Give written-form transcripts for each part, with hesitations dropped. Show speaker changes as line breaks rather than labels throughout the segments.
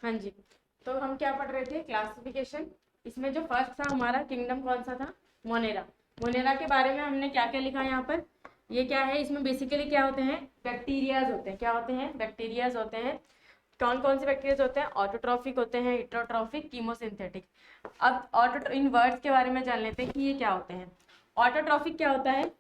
हाँ जी, तो हम क्या पढ़ रहे थे, क्लासिफिकेशन। इसमें जो फर्स्ट था हमारा किंगडम कौन सा था, मोनेरा। मोनेरा के बारे में हमने क्या क्या लिखा यहाँ पर, ये क्या है, इसमें बेसिकली क्या होते हैं, बैक्टीरियाज होते हैं। क्या होते हैं, बैक्टीरियाज होते हैं। कौन कौन से बैक्टीरिया होते हैं, ऑटोट्रॉफिक होते हैं, हेटेरोट्रॉफिक, कीमोसिंथेटिक। अब ऑटो इन वर्ड्स के बारे में जान लेते हैं कि ये क्या होते हैं। ऑटोट्रॉफिक क्या होता है,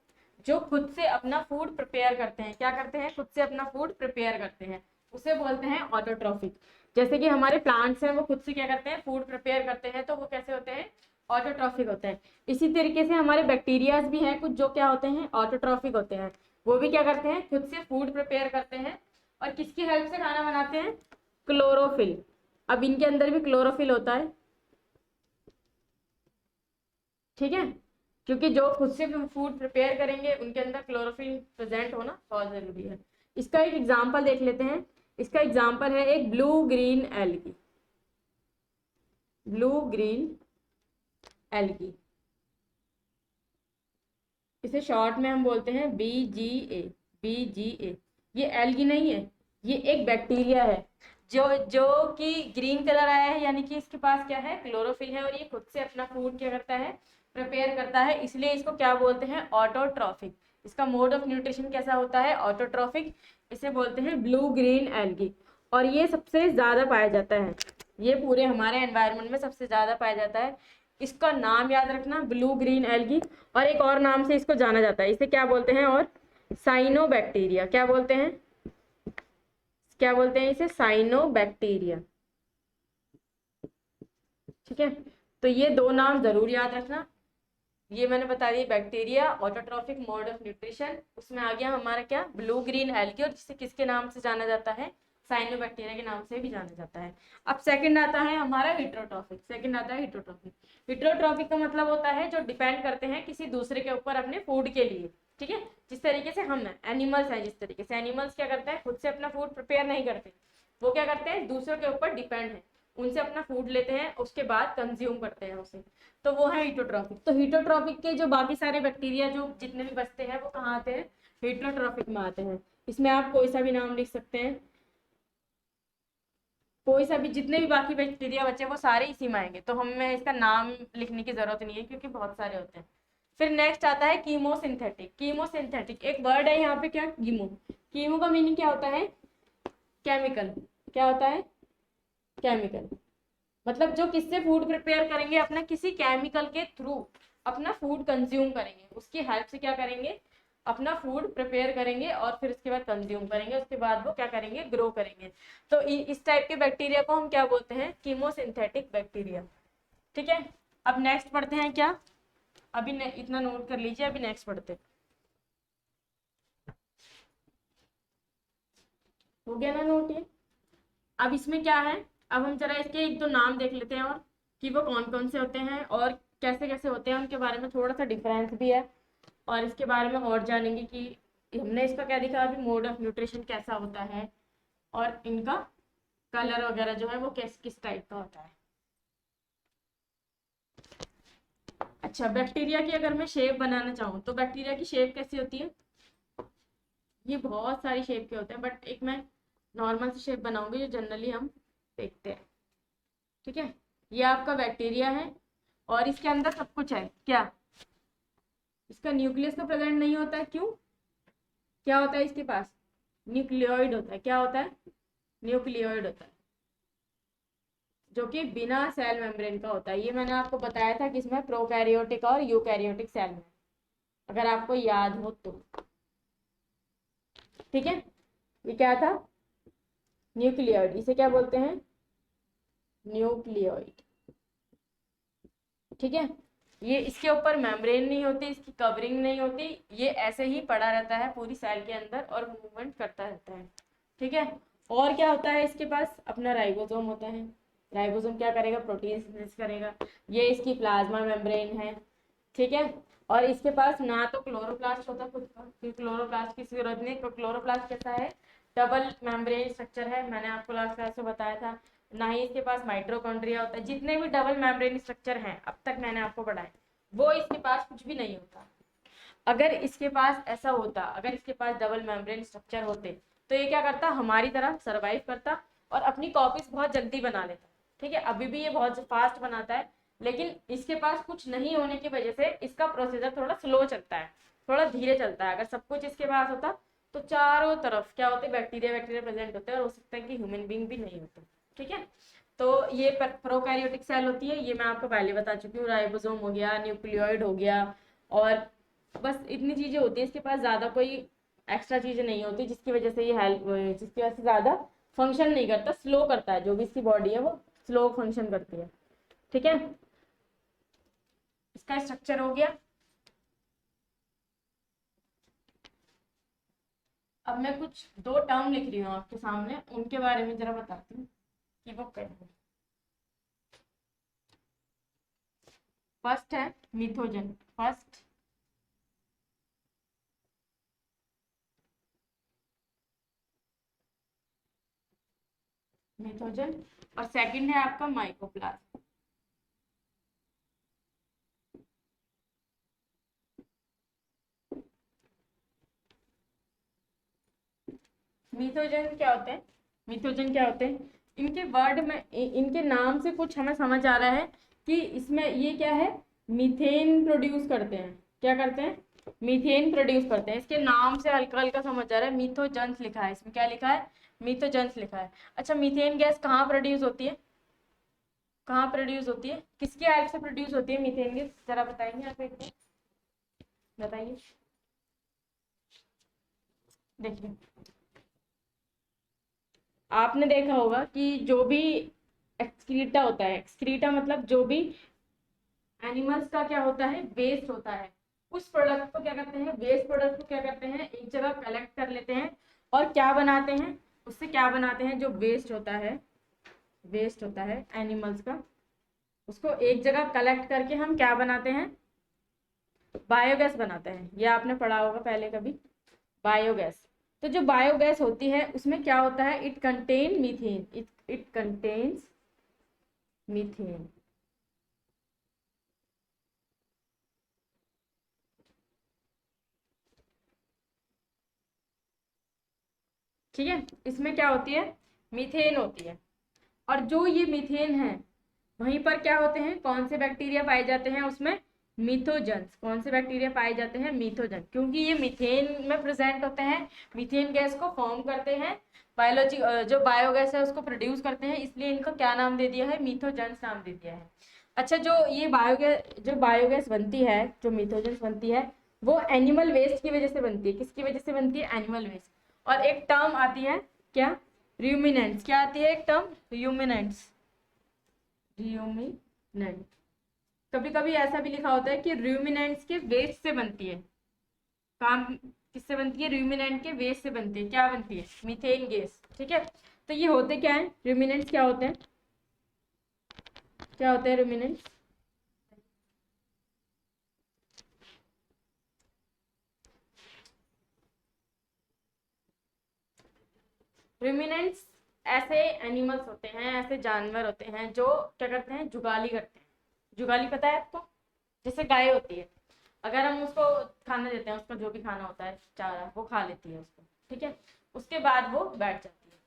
जो खुद से अपना फूड प्रिपेयर करते हैं। क्या करते हैं, खुद से अपना फूड प्रिपेयर करते हैं, उसे बोलते हैं ऑटोट्रॉफिक। जैसे कि हमारे प्लांट्स हैं, वो खुद से क्या करते हैं, फूड प्रिपेयर करते हैं, तो वो कैसे होते हैं, ऑटोट्रॉफिक होते हैं। इसी तरीके से हमारे बैक्टीरियाज भी हैं कुछ, जो क्या होते हैं, ऑटोट्रॉफिक होते हैं। वो भी क्या करते हैं, खुद से फूड प्रिपेयर करते हैं। और किसकी हेल्प से खाना बनाते हैं, क्लोरोफिल। अब इनके अंदर भी क्लोरोफिल होता है, ठीक है, क्योंकि जो खुद से फूड प्रिपेयर करेंगे उनके अंदर क्लोरोफिल प्रेजेंट होना बहुत जरूरी है। इसका एक एग्जांपल देख लेते हैं। इसका एग्जांपल है एक blue green algae. Blue green algae, इसे शॉर्ट में हम बोलते हैं BGA। BGA, ये एल्गी नहीं है, ये एक बैक्टीरिया है जो जो कि ग्रीन कलर आया है, यानी कि इसके पास क्या है, क्लोरोफिल है, और ये खुद से अपना फूड क्या करता है, प्रिपेयर करता है। इसलिए इसको क्या बोलते हैं, ऑटोट्रॉफिक। इसका मोड ऑफ न्यूट्रिशन कैसा होता है, ऑटोट्रॉफिक। इसे बोलते हैं ब्लू ग्रीन एल्गी, और ये सबसे ज्यादा पाया जाता है, ये पूरे हमारे एनवायरनमेंट में सबसे ज्यादा पाया जाता है। इसका नाम याद रखना, ब्लू ग्रीन एल्गी। और एक और नाम से इसको जाना जाता है, इसे क्या बोलते हैं, और साइनोबैक्टीरिया। क्या बोलते हैं, क्या बोलते हैं इसे, साइनोबैक्टीरिया। ठीक है, तो ये दो नाम जरूर याद रखना। ये मैंने बता दी, bacteria, autotrophic, mode of nutrition. उसमें आ गया हमारा क्या, ब्लू ग्रीन एल्गी, और जिसे किसके नाम से जाना जाता है, साइनोबैक्टीरिया के नाम से भी जाना जाता है। अब सेकंड आता है हमारा हिट्रोट्रॉफिक। सेकंड आता है हिट्रोट्रॉफिक। हिट्रोट्रॉफिक का मतलब होता है जो डिपेंड करते हैं किसी दूसरे के ऊपर अपने फूड के लिए। ठीक है, जिस तरीके से हम एनिमल्स हैं, जिस तरीके से एनिमल्स क्या करते हैं, खुद से अपना फूड प्रिपेयर नहीं करते, वो क्या करते हैं, दूसरों के ऊपर डिपेंड है, उनसे अपना फूड लेते हैं, उसके बाद कंज्यूम करते हैं उसे, तो वो है हीटोट्रॉफिक। तो हीटोट्रॉफिक के जो बाकी सारे बैक्टीरिया जो जितने भी बचते हैं वो कहाँ आते हैं, हीटोट्रॉफिक में आते हैं। इसमें आप कोई सा भी नाम लिख सकते हैं, कोई सा भी, जितने भी बाकी बैक्टीरिया बचे वो सारे इसी में आएंगे, तो हमें इसका नाम लिखने की जरूरत नहीं है क्योंकि बहुत सारे होते हैं। फिर नेक्स्ट आता है कीमोसिंथेटिक। कीमोसिंथेटिक एक वर्ड है यहाँ पे, क्या, कीमो। कीमो का मीनिंग क्या होता है, केमिकल। क्या होता है, केमिकल। मतलब जो किससे फूड प्रिपेयर करेंगे, अपना किसी केमिकल के थ्रू अपना फूड कंज्यूम करेंगे, उसकी हेल्प से क्या करेंगे, अपना फूड प्रिपेयर करेंगे, और फिर उसके बाद कंज्यूम करेंगे, उसके बाद वो क्या करेंगे, ग्रो करेंगे। तो इस टाइप के बैक्टीरिया को हम क्या बोलते हैं, कीमोसिंथेटिक बैक्टीरिया। ठीक है, अब नेक्स्ट पढ़ते हैं क्या, अभी इतना नोट कर लीजिए, अभी नेक्स्ट पढ़ते, हो गया ना नोट ये। अब इसमें क्या है, अब हम जरा इसके एक दो नाम देख लेते हैं, और कि वो कौन कौन से होते हैं और कैसे कैसे होते हैं, उनके बारे में थोड़ा सा डिफरेंस भी है, और इसके बारे में और जानेंगे कि हमने इसका क्या दिखा अभी, मोड ऑफ न्यूट्रिशन कैसा होता है, और इनका कलर वगैरह जो है वो किस किस टाइप का होता है। अच्छा, बैक्टीरिया की अगर मैं शेप बनाना चाहूँ तो बैक्टीरिया की शेप कैसी होती है, ये बहुत सारी शेप के होते हैं, बट एक मैं नॉर्मल सी शेप बनाऊंगी जो जनरली हम देखते हैं। ठीक है, ये आपका बैक्टीरिया है, और इसके अंदर सब कुछ है, क्या, इसका न्यूक्लियस तो प्रेजेंट नहीं होता है, क्यों, क्या होता है इसके पास, न्यूक्लियोइड होता है। क्या होता है, न्यूक्लियोइड होता है, जो कि बिना सेल मेम्ब्रेन का होता है। ये मैंने आपको बताया था कि इसमें प्रोकैरियोटिक और यूकैरियोटिक सेल में, अगर आपको याद हो तो। ठीक है, ये क्या था, न्यूक्लियोइड, इसे क्या बोलते हैं, न्यूक्लियोइड। ठीक है, ये इसके ऊपर मेम्ब्रेन नहीं होती, इसकी कवरिंग नहीं होती, ये ऐसे ही पड़ा रहता है पूरी सेल के अंदर और मूवमेंट करता रहता है। ठीक है, और क्या होता है इसके पास, अपना राइबोसोम होता है। राइबोसोम क्या करेगा, प्रोटीन सिंथेसिस करेगा। ये इसकी प्लाज्मा मेम्ब्रेन है। ठीक है, और इसके पास ना तो क्लोरोप्लास्ट होता खुद का, क्योंकि क्लोरोप्लास्ट की जरूरत नहीं। क्लोरोप्लास्ट कैसा है, डबल मेम्ब्रेन स्ट्रक्चर है, मैंने आपको लास्ट क्लास में बताया था। ना ही इसके पास माइट्रोकॉन्ड्रिया होता है। जितने भी डबल मेम्ब्रेन स्ट्रक्चर हैं अब तक मैंने आपको पढ़ाए, वो इसके पास कुछ भी नहीं होता। अगर इसके पास ऐसा होता, अगर इसके पास डबल मेम्ब्रेन स्ट्रक्चर होते, तो ये क्या करता, हमारी तरह सरवाइव करता, और अपनी कॉपीज बहुत जल्दी बना लेता है। ठीक है, अभी भी ये बहुत फास्ट बनाता है, लेकिन इसके पास कुछ नहीं होने की वजह से इसका प्रोसीजर थोड़ा स्लो चलता है, थोड़ा धीरे चलता है। अगर सब कुछ इसके पास होता तो चारों तरफ क्या होते, बैक्टीरिया प्रेजेंट होते हैं, और हो सकता है कि ह्यूमन बींग भी नहीं होते। ठीक है, तो ये प्रोकैरियोटिक सेल होती है, ये मैं आपको पहले बता चुकी हूँ। राइबोसोम हो गया, न्यूक्लियोइड हो गया, और बस इतनी चीजें होती है। इसके पास ज्यादा कोई एक्स्ट्रा चीजें नहीं होती जिसकी वजह से ये हेल्प, जिसकी वजह से ज्यादा फंक्शन नहीं करता, स्लो करता है। जो भी इसकी बॉडी है वो स्लो फंक्शन करती है। ठीक है, इसका स्ट्रक्चर हो गया। अब मैं कुछ दो टर्म लिख रही हूँ आपके सामने, उनके बारे में जरा बताती हूँ कि वो क्या है। फर्स्ट है मिथोजन, फर्स्ट मिथोजन, और सेकंड है आपका माइकोप्लाज्म। मिथोजन क्या होते हैं, मिथोजन क्या होते हैं, इनके वर्ड में, इनके नाम से कुछ हमें समझ आ रहा है कि इसमें ये क्या है, मीथेन प्रोड्यूस करते हैं। क्या करते हैं, मीथेन प्रोड्यूस करते हैं। इसके नाम से हल्का हल्का समझ आ रहा है, मिथोजन्स लिखा है इसमें। क्या लिखा है, मिथोजन्स लिखा है। अच्छा, मीथेन गैस कहाँ प्रोड्यूस होती है, कहाँ प्रोड्यूस होती है, किसके हेल्प से प्रोड्यूस होती है मीथेन गैस, जरा बताएंगे आप एक बार, बताइए। देखिए, आपने देखा होगा कि जो भी एक्सक्रीटा होता है, एक्सक्रीटा मतलब जो भी एनिमल्स का क्या होता है, वेस्ट होता है, उस प्रोडक्ट को क्या करते हैं, वेस्ट प्रोडक्ट को क्या करते हैं, एक जगह कलेक्ट कर लेते हैं, और क्या बनाते हैं, उससे क्या बनाते हैं, जो वेस्ट होता है, वेस्ट होता है एनिमल्स का, उसको एक जगह कलेक्ट करके हम क्या बनाते हैं, बायोगैस बनाते हैं। ये आपने पढ़ा होगा पहले कभी, बायोगैस। तो जो बायोगैस होती है उसमें क्या होता है, it contain methane, it contains methane. ठीक है, इसमें क्या होती है, मीथेन होती है। और जो ये मीथेन है, वहीं पर क्या होते हैं, कौन से बैक्टीरिया पाए जाते हैं उसमें, मिथोजन्स। कौन से बैक्टीरिया पाए जाते हैं, मिथोजन, क्योंकि ये मीथेन में प्रेजेंट होते हैं, मीथेन गैस को फॉर्म करते हैं, बायोलॉजी जो बायोगैस है उसको प्रोड्यूस करते हैं, इसलिए इनको क्या नाम दे दिया है, मिथोजन्स नाम दे दिया है। अच्छा, जो ये बायोगैस, जो बायोगैस बनती है, जो मिथोजन्स बनती है, वो एनिमल वेस्ट की वजह से बनती है। किसकी वजह से बनती है, एनिमल वेस्ट। और एक टर्म आती है क्या, रूमिनेंट्स। क्या आती है एक टर्म, रूमिनेंट्स, रूमिनेंट। कभी कभी ऐसा भी लिखा होता है कि रूमिनेंट्स के वेस्ट से बनती है। काम किससे बनती है, रूमिनेंट के वेस्ट से बनती है। क्या बनती है, मीथेन गैस। ठीक है, तो ये होते क्या है, रूमिनेंट्स क्या होते हैं, क्या होते हैं रूमिनेंट्स। रूमिनेंट्स ऐसे एनिमल्स होते हैं, ऐसे जानवर होते हैं जो क्या करते हैं, जुगाली करते हैं। जुगाली पता है आपको, जैसे गाय होती है, अगर हम उसको खाना देते हैं, उसका जो भी खाना होता है चारा, वो खा लेती है उसको। ठीक है, उसके बाद वो बैठ जाती है।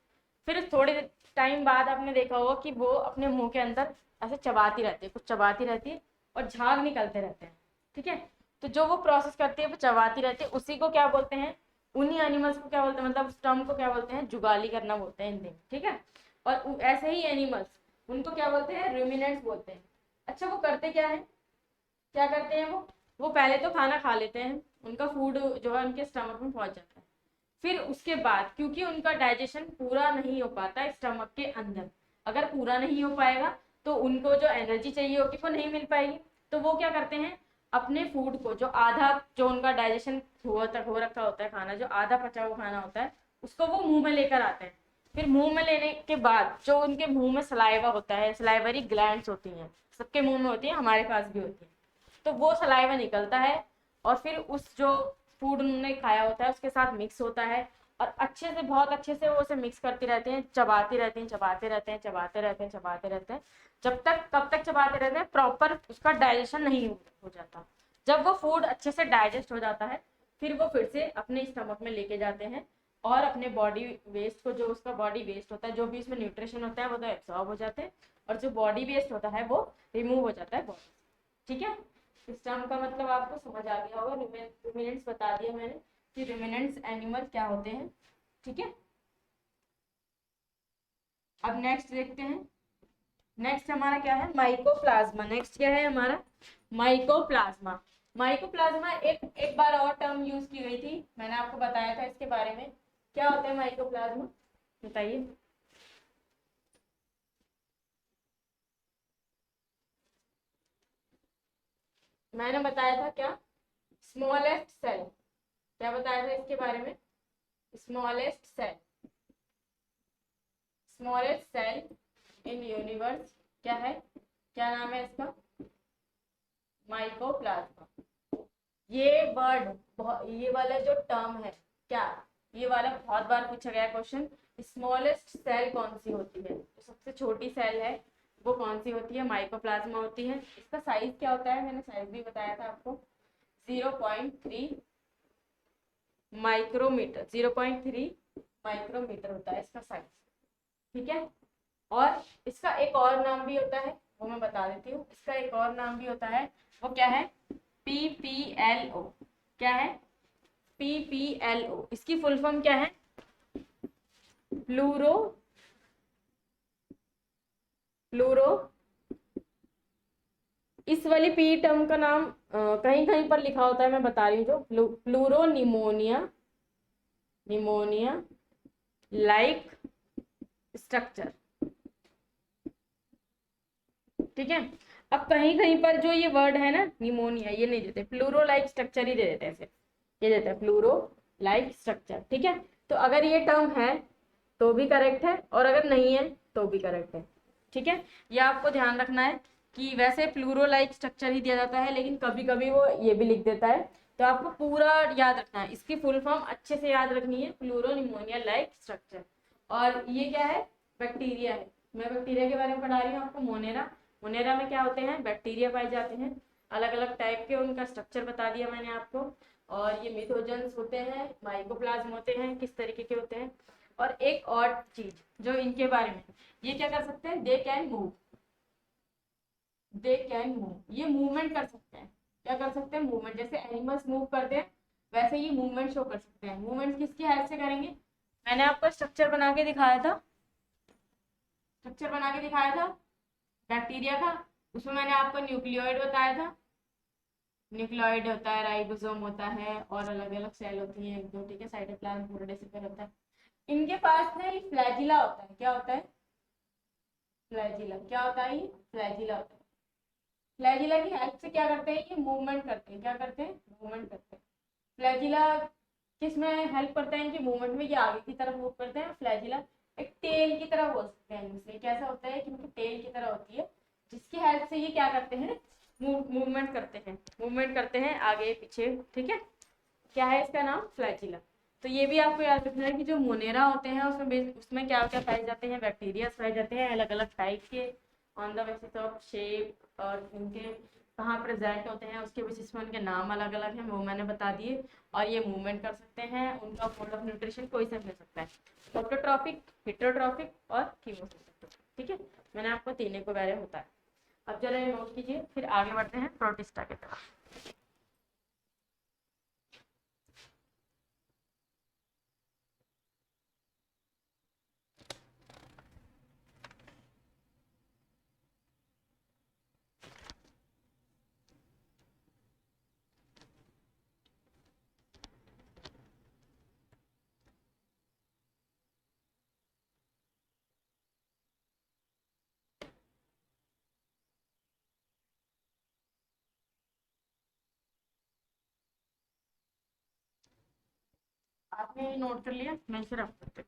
फिर थोड़े टाइम बाद आपने देखा होगा कि वो अपने मुंह के अंदर ऐसे चबाती रहती है, कुछ चबाती रहती है, और झाग निकलते रहते हैं। ठीक है, तो जो वो प्रोसेस करती है, वो चबाती रहती है, उसी को क्या बोलते हैं, उन्हीं एनिमल्स को क्या बोलते हैं, मतलब उस टर्म को क्या बोलते हैं, जुगाली करना बोलते हैं हिंदी में। ठीक है, और ऐसे ही एनिमल्स, उनको क्या बोलते हैं, रूमिनेंट्स बोलते हैं। अच्छा, वो करते क्या है, क्या करते हैं वो पहले तो खाना खा लेते हैं, उनका फूड जो है उनके स्टमक में पहुंच जाता है। फिर उसके बाद क्योंकि उनका डाइजेशन पूरा नहीं हो पाता है स्टमक के अंदर, अगर पूरा नहीं हो पाएगा तो उनको जो एनर्जी चाहिए होगी वो नहीं मिल पाएगी। तो वो क्या करते हैं, अपने फूड को, जो आधा, जो उनका डाइजेशन हो रखा होता है खाना, जो आधा पचा हुआ खाना होता है, उसको वो मुंह में लेकर आते हैं। फिर मुंह में लेने के बाद जो उनके मुंह में सलाइवा होता है, सलाइवरी ग्लैंड्स होती हैं, सबके मुंह में होती है, हमारे पास भी होती है। तो वो सलाइवा निकलता है, और फिर उस जो फूड उन्होंने खाया होता है उसके साथ मिक्स होता है, और अच्छे से, बहुत अच्छे से वो उसे मिक्स करते रहते हैं, चबाते रहते हैं, चबाते रहते हैं, चबाते रहते हैं, चबाते रहते हैं, जब तक, कब तक चबाते रहते हैं, प्रॉपर उसका डाइजेशन नहीं हो जाता। जब वो फूड अच्छे से डाइजेस्ट हो जाता है, फिर वो फिर से अपने स्टमक में लेके जाते हैं, और अपने बॉडी वेस्ट को, जो उसका बॉडी वेस्ट होता है, जो भी उसमें न्यूट्रिशन होता है वो तो एब्सॉर्ब हो जाते हैं, और जो बॉडी वेस्ट होता है वो रिमूव हो जाता है बॉडी से। ठीक है, इस टर्म का मतलब आपको समझ आ गया होगा। रुमिनेंट्स बता दिया मैंने कि रुमिनेंट्स एनिमल क्या होते हैं। ठीक है, अब नेक्स्ट देखते हैं। नेक्स्ट हमारा क्या है, माइकोप्लाज्मा। नेक्स्ट क्या है हमारा, माइकोप्लाज्मा। माइकोप्लाज्मा एक एक बार और टर्म यूज की गई थी, मैंने आपको बताया था इसके बारे में। क्या होता है माइकोप्लाज्मा, बताइए। मैंने बताया था क्या, स्मॉलेस्ट सेल। क्या बताया था इसके बारे में, smallest cell. Smallest cell in universe क्या है, क्या नाम है इसका, माइकोप्लाज्मा। ये वर्ड, ये वाला जो टर्म है, क्या, ये वाला बहुत बार पूछा गया क्वेश्चन। स्मॉलेस्ट सेल कौन सी होती है, जो सबसे छोटी सेल है वो कौन सी होती है, माइकोप्लाज्मा होती है। इसका साइज क्या होता है, मैंने साइज भी बताया था आपको, 0.3 माइक्रोमीटर। 0.3 माइक्रोमीटर होता है इसका साइज। ठीक है, और इसका एक और नाम भी होता है, वो मैं बता देती हूँ। इसका एक और नाम भी होता है, वो क्या है, PPLO। क्या है, PPLO। इसकी फुल फॉर्म क्या है, प्लूरो प्लूरो इस वाली पी टर्म का नाम कहीं कहीं पर लिखा होता है, मैं बता रही हूँ, जो pleuro pneumonia, pneumonia like structure. ठीक है, अब कहीं कहीं पर जो ये वर्ड है ना निमोनिया, ये नहीं देते, प्लूरो लाइक स्ट्रक्चर ही दे देते हैं सिर्फ, ये देते हैं प्लूरो लाइक स्ट्रक्चर। ठीक है, तो अगर ये टर्म है तो भी करेक्ट है, और अगर नहीं है तो भी करेक्ट है। ठीक है, ये आपको ध्यान रखना है कि वैसे प्लूरो लाइक स्ट्रक्चर ही दिया जाता है, लेकिन कभी कभी वो ये भी लिख देता है, तो आपको पूरा याद रखना है। इसकी फुल फॉर्म अच्छे से याद रखनी है, प्लूरो निमोनिया लाइक स्ट्रक्चर। और ये क्या है, बैक्टीरिया है। मैं बैक्टीरिया के बारे में पढ़ा रही हूँ आपको, मोनेरा। मोनेरा में क्या होते हैं, बैक्टीरिया पाए जाते हैं, अलग अलग टाइप के, उनका स्ट्रक्चर बता दिया मैंने आपको। और ये मिथोजेंस होते हैं, माइकोप्लाज्म होते हैं, किस तरीके के होते हैं। और एक और चीज जो इनके बारे में, ये क्या कर सकते हैं, they can move. They can move, ये मूवमेंट कर सकते हैं। क्या कर सकते हैं, मूवमेंट। जैसे एनिमल्स मूव करते हैं वैसे ये मूवमेंट शो कर सकते हैं। मूवमेंट किसकी हेल्प से करेंगे, मैंने आपको स्ट्रक्चर बना के दिखाया था, स्ट्रक्चर बना के दिखाया था बैक्टीरिया का। उसमें मैंने आपको न्यूक्लियोइड बताया था, न्यूक्लियोइड होता है, राइबोसोम होता है, और अलग अलग सेल होती है एक दो। ठीक है, साइटोप्लाज्म पूरा डेसिकल होता है। इनके पास ना ये फ्लैजिला होता है। क्या होता है, फ्लैजिला। क्या होता है, ये फ्लैजिला होता है। फ्लैजिला की हेल्प से क्या करते हैं, ये मूवमेंट करते हैं। क्या करते हैं, मूवमेंट करते हैं। फ्लैजिला किस में हेल्प करते हैं, इनके मूवमेंट में, ये आगे की तरफ मूव करते हैं। फ्लैजिला एक टेल की तरह बोल सकते हैं इनसे। कैसा होता है कि इनकी टेल की तरह होती है, जिसकी हेल्प से ये क्या करते हैं, मूवमेंट करते हैं, मूवमेंट करते हैं आगे पीछे। ठीक है, क्या है इसका नाम, फ्लैजिला। तो ये भी आपको याद रखना है कि जो मोनेरा होते हैं उसमें क्या क्या पाए जाते हैं, बैक्टीरिया पाए जाते हैं अलग अलग टाइप के, on the basis of shape, और इनके कहाँ प्रेजेंट होते हैं उसके बेसिस में उनके नाम अलग अलग हैं, वो मैंने बता दिए। और ये मूवमेंट कर सकते हैं, उनका मोड ऑफ न्यूट्रिशन कोई सा मिल सकता है, ऑटोट्रॉफिक, हेटेरोट्रॉफिक और कीमोसिस। ठीक है, मैंने आपको तीनों के बारे में बताया। अब जरा ये नोट कीजिए, फिर आगे बढ़ते हैं प्रोटिस्टा की तरफ। आपने नोट कर लिया, मैं फिर आपको।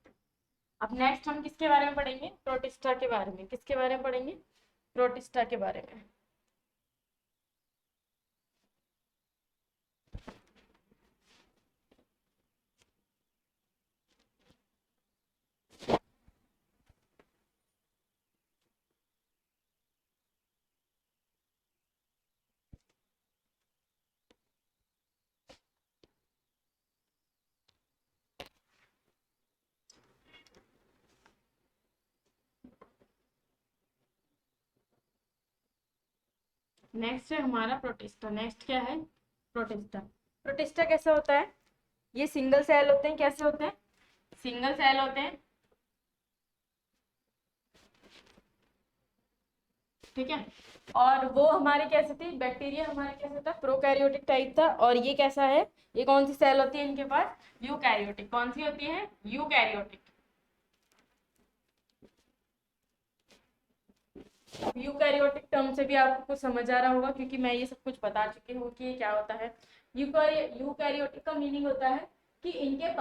अब नेक्स्ट हम किसके बारे में पढ़ेंगे, प्रोटिस्टा के बारे में। किसके बारे में पढ़ेंगे, प्रोटिस्टा के बारे में। नेक्स्ट है हमारा प्रोटिस्टा। नेक्स्ट क्या है? प्रोटिस्टा। प्रोटिस्टा कैसा होता है? ये सिंगल सेल होते हैं। कैसे होते हैं? सिंगल सेल होते हैं, ठीक है। और वो हमारे कैसे थे? बैक्टीरिया हमारे कैसे था? प्रोकैरियोटिक टाइप था। और ये कैसा है? ये कौन सी सेल होती है इनके पास? यूकैरियोटिक। कौन सी होती है? यूकैरियोटिक। यूकैरियोटिक टर्म से भी आपको कुछ समझ आ रहा होगा, क्योंकि मैं ये सब कुछ बता चुकी हूँ कि ये क्या होता है। यूकैरियोटिक का मीनिंग होता है कि इनके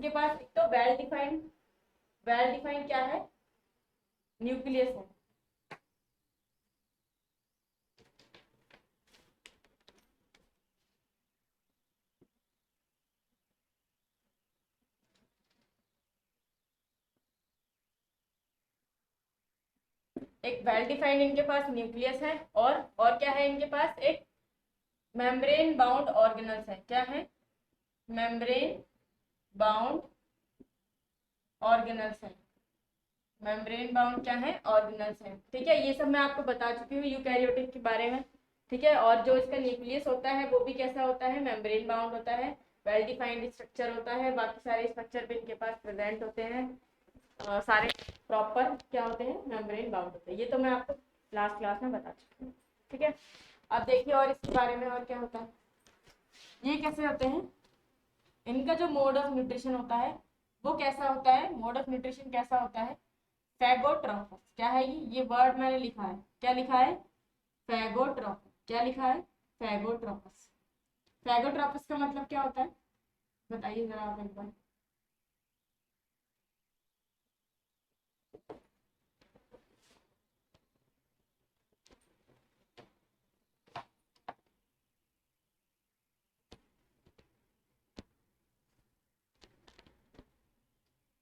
पास एक तो वेल डिफाइंड क्या है? न्यूक्लियस है। एक वेल डिफाइंड इनके पास न्यूक्लियस है, और क्या है इनके पास? एक मेम्ब्रेन बाउंड ऑर्गेनल्स है। क्या है? मेम्ब्रेन बाउंड ऑर्गेनल्स है। मेम्ब्रेन बाउंड क्या है? ऑर्गेनल्स है, ठीक है। ये सब मैं आपको बता चुकी हूँ यूकैरियोटिक के बारे में, ठीक है। और जो इसका न्यूक्लियस होता है वो भी कैसा होता है? मेम्ब्रेन बाउंड होता है, वेल डिफाइंड स्ट्रक्चर होता है। बाकी सारे स्ट्रक्चर भी इनके पास प्रेजेंट होते हैं, सारे प्रॉपर क्या होते हैं? मेम्ब्रेन बाउंड होते हैं। ये तो मैं आपको लास्ट क्लास में बता चुकी हूँ, ठीक है। अब देखिए और इसके बारे में और क्या होता है। ये कैसे होते हैं? इनका जो मोड ऑफ न्यूट्रिशन होता है वो कैसा होता है? मोड ऑफ न्यूट्रिशन कैसा होता है? फैगोट्रोपस। क्या है ये वर्ड मैंने लिखा है, क्या लिखा है? फैगोट्रोपस। क्या लिखा है? फैगोट्रोपस। फैगोट्रोपस का मतलब क्या होता है? बताइए जरा आप एक बार।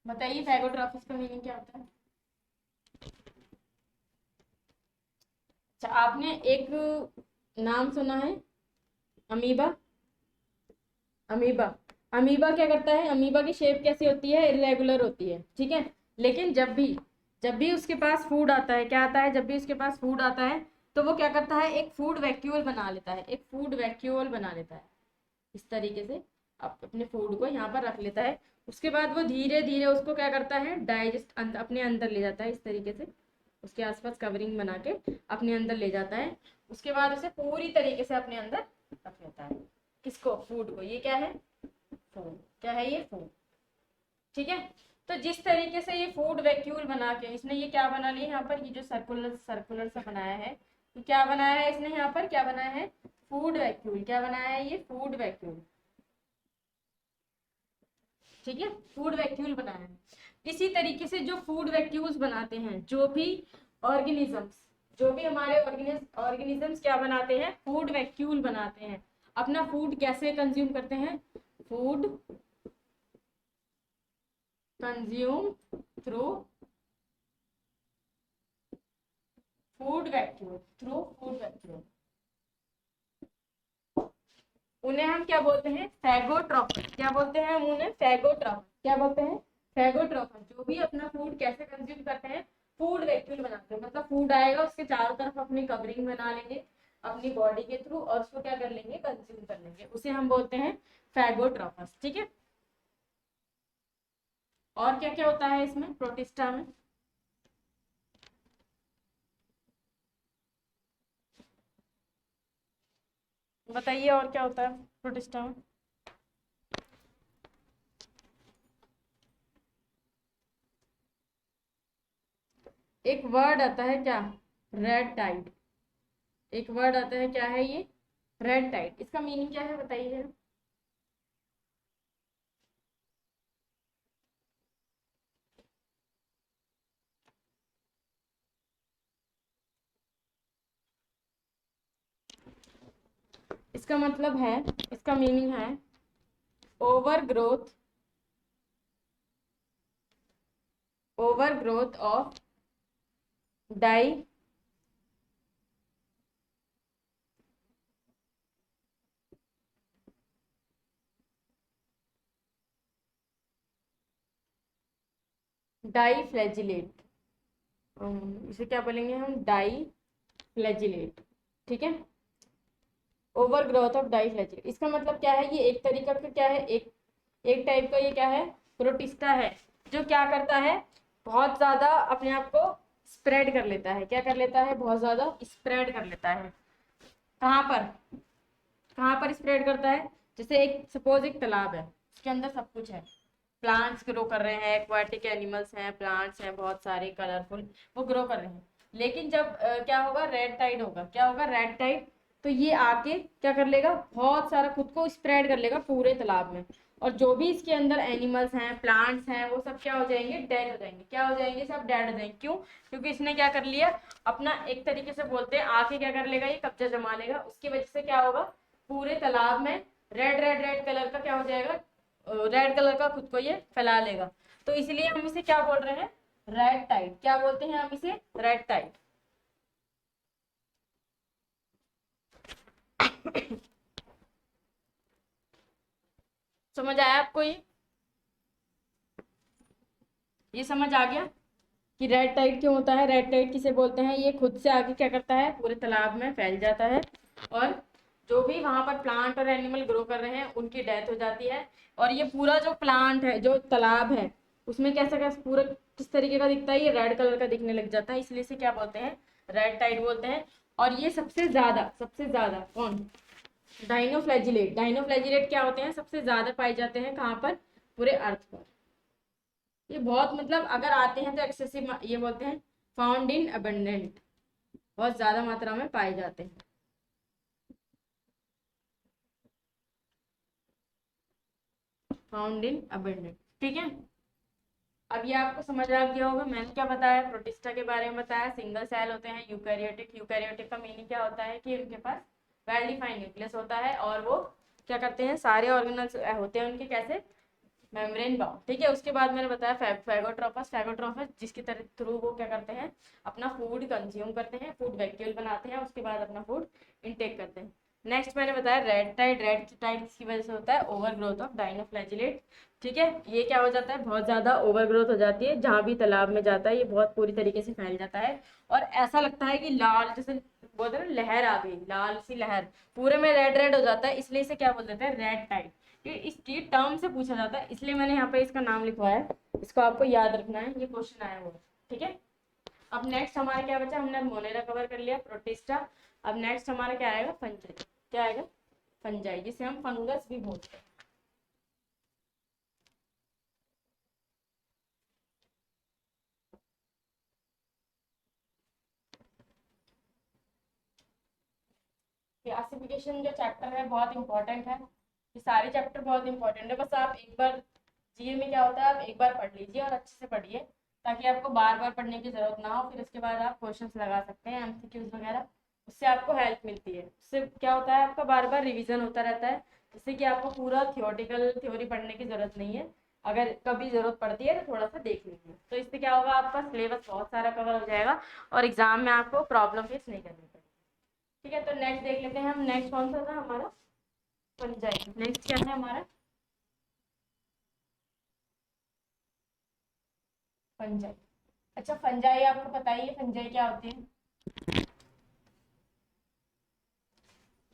बताइए फैगोट्रोपस का मीनिंग क्या होता है? अच्छा, आपने एक नाम सुना है? अमीबा। अमीबा। अमीबा क्या करता है? अमीबा की शेप कैसी होती है? इरेगुलर होती है, ठीक है। लेकिन जब भी उसके पास फूड आता है, क्या आता है? जब भी उसके पास फूड आता है तो वो क्या करता है? एक फूड वैक्यूल बना लेता है। एक फूड वैक्यूल बना लेता है इस तरीके से, अपने फूड को यहाँ पर रख लेता है। उसके बाद वो धीरे धीरे उसको क्या करता है? डाइजेस्ट अपने अंदर ले जाता है इस तरीके से, उसके आसपास कवरिंग बना के अपने अंदर ले जाता है। उसके बाद उसे पूरी तरीके से अपने अंदर रख लेता है। किसको? फूड को। ये क्या है? फूड। क्या है ये? फूड, ठीक है। तो जिस तरीके से ये फूड वैक्यूल बना के इसने ये क्या बना लिया यहाँ पर? ये जो सर्कुलर सर्कुलर सा बनाया है, ये क्या बनाया है इसने? यहाँ पर क्या बनाया है? Food vacuole. क्या बनाया है ये? फूड वैक्यूल, ठीक है। फूड वैक्यूल बनाया है। इसी तरीके से जो फूड वैक्यूल्स बनाते हैं, ऑर्गेनिजम्स जो भी हमारे ऑर्गेनिजम्स क्या बनाते हैं? फूड वैक्यूल बनाते हैं। अपना फूड कैसे कंज्यूम करते हैं? Food consume through food vacuole. उन्हें हम क्या बोलते हैं? फैगोट्रॉफर। क्या बोलते हैं हम उन्हें? फैगोट्रॉफर। क्या बोलते हैं? फैगोट्रॉफर। जो भी अपना फूड कैसे कंज्यूम करते हैं? फूड वैक्यूल बनाते हैं। मतलब फूड आएगा, उसके चारों तरफ अपनी कवरिंग बना लेंगे अपनी बॉडी के थ्रू, और उसको क्या कर लेंगे? कंज्यूम कर लेंगे। उसे हम बोलते हैं फैगोट्रॉफस, ठीक है। और क्या क्या होता है इसमें प्रोटिस्टा में? बताइए और क्या होता है प्रोटिस्टा में? एक वर्ड आता है क्या? Red Tide. एक वर्ड आता है, क्या है ये? Red Tide. इसका मीनिंग क्या है बताइए। इसका मतलब है, इसका मीनिंग है over growth, of di di flagellate. इसे क्या बोलेंगे हम? Di flagellate. ठीक है। ओवर ग्रोथ ऑफ डाइफ्लैजिलेट, इसका मतलब क्या है, ये एक तरीका का क्या है, एक टाइप का ये क्या है, प्रोटिस्टा है, जो क्या करता है, बहुत ज्यादा अपने आप को स्प्रेड कर लेता है। क्या कर लेता है, बहुत ज्यादा स्प्रेड कर लेता है। कहाँ पर, कहाँ पर स्प्रेड करता है, जैसे एक सपोज एक तालाब है, उसके अंदर सब कुछ है, प्लांट्स ग्रो कर रहे हैं, एक्वाटिक एनिमल्स हैं, प्लांट्स हैं बहुत सारे कलरफुल, वो ग्रो कर रहे हैं। लेकिन जब क्या होगा, रेड टाइड होगा, क्या होगा, रेड टाइड, तो ये आके क्या कर लेगा, बहुत सारा खुद को स्प्रेड कर लेगा पूरे तालाब में, और जो भी इसके अंदर एनिमल्स हैं, प्लांट्स हैं, वो सब क्या हो जाएंगे, डेड हो जाएंगे। क्या हो जाएंगे, सब डेड हो जाएंगे। क्यों, क्योंकि इसने क्या कर लिया, अपना एक तरीके से बोलते हैं आके क्या कर लेगा, ये कब्जा जमा लेगा। उसकी वजह से क्या होगा, पूरे तालाब में रेड रेड रेड कलर का क्या हो जाएगा, रेड कलर का खुद को ये फैला लेगा। तो इसलिए हम इसे क्या बोल रहे हैं, रेड टाइड। क्या बोलते हैं हम इसे, रेड टाइड। समझ आया आपको, ये समझ आ गया कि रेड टाइड क्यों होता है। रेड टाइड किसे बोलते हैं, ये खुद से आगे क्या करता है, पूरे तालाब में फैल जाता है, और जो भी वहां पर प्लांट और एनिमल ग्रो कर रहे हैं उनकी डेथ हो जाती है। और ये पूरा जो प्लांट है, जो तालाब है, उसमें कैसा कैसा पूरा किस तरीके का दिखता है, ये रेड कलर का दिखने लग जाता है, इसलिए इसे क्या बोलते हैं, रेड टाइड बोलते हैं। और ये सबसे ज्यादा कौन, डाइनोफ्लैजिलेट। डाइनोफ्लैजिलेट क्या होते हैं, सबसे ज्यादा पाए जाते हैं कहाँ पर, पूरे अर्थ पर। ये बहुत मतलब अगर आते हैं तो एक्सेसिव, ये बोलते हैं फाउंड इन अबंडेंट, बहुत ज्यादा मात्रा में पाए जाते हैं। फाउंड इन अबंडेंट, ठीक है। अब ये आपको समझ आ गया होगा, मैंने क्या बताया, प्रोटिस्टा के बारे में बताया, सिंगल सेल होते हैं, यूकैरियोटिक। यूकैरियोटिक का मीनिंग क्या होता है कि उनके पास वेल डिफाइंड न्यूक्लियस होता है, और वो क्या करते हैं, सारे ऑर्गेनल्स होते हैं उनके कैसे, मेम्ब्रेन बाउंड, ठीक है। उसके बाद मैंने बताया फैगोट्रोपस। फैगोट्रोपस जिसके थ्रू वो क्या करते हैं, अपना फूड कंज्यूम करते हैं, फूड वैक्यूल बनाते हैं, उसके बाद अपना फूड इनटेक करते हैं। नेक्स्ट मैंने बताया रेड टाइड। रेड टाइड की वजह से होता है ओवर ग्रोथ ऑफ डाइनोफ्लैजिलेट, ठीक है। ये क्या हो जाता है, बहुत ज्यादा ओवर ग्रोथ हो जाती है, जहां भी तालाब में जाता है ये बहुत पूरी तरीके से फैल जाता है, और ऐसा लगता है कि लाल, जैसे बोलते हैं ना लहर आ गई, लाल सी लहर, पूरे में रेड रेड हो जाता है, इसलिए इसे क्या बोल देते हैं, रेड टाइड। ये इसकी टर्म से पूछा जाता है, इसलिए मैंने यहाँ पे इसका नाम लिखवाया है, इसको आपको याद रखना है, ये क्वेश्चन आया हुआ है, ठीक है। अब नेक्स्ट हमारा क्या बचा, हमने मोनेरा कवर कर लिया, प्रोटिस्टा। अब नेक्स्ट हमारा क्या आएगा, फंजाई। क्या आएगा, फंजाई, जिसे हम फंगस भी बोलते हैं। क्लासिफिकेशन जो चैप्टर है बहुत इंपॉर्टेंट है, ये सारे चैप्टर बहुत इंपॉर्टेंट है। बस आप एक बार, जीए में क्या होता है, आप एक बार पढ़ लीजिए और अच्छे से पढ़िए, ताकि आपको बार बार पढ़ने की जरूरत ना हो, फिर उसके बाद आप क्वेश्चंस लगा सकते हैं, एमसीक्यूज वगैरह, उससे आपको हेल्प मिलती है। उससे क्या होता है, आपका बार बार रिविजन होता रहता है, जिससे कि आपको पूरा थियोटिकल थ्योरी पढ़ने की जरूरत नहीं है। अगर कभी जरूरत पड़ती है तो थोड़ा सा देख लीजिए, तो इससे क्या होगा, आपका सिलेबस बहुत सारा कवर हो जाएगा, और एग्जाम में आपको प्रॉब्लम फेस नहीं करनी पड़ेगी, ठीक है। तो नेक्स्ट देख लेते हैं हम, नेक्स्ट कौन सा था हमारा, फंजाई। नेक्स्ट क्या है हमारा, फंजाई। अच्छा, फंजाई आपको पता ही है, फंजाई क्या होती है,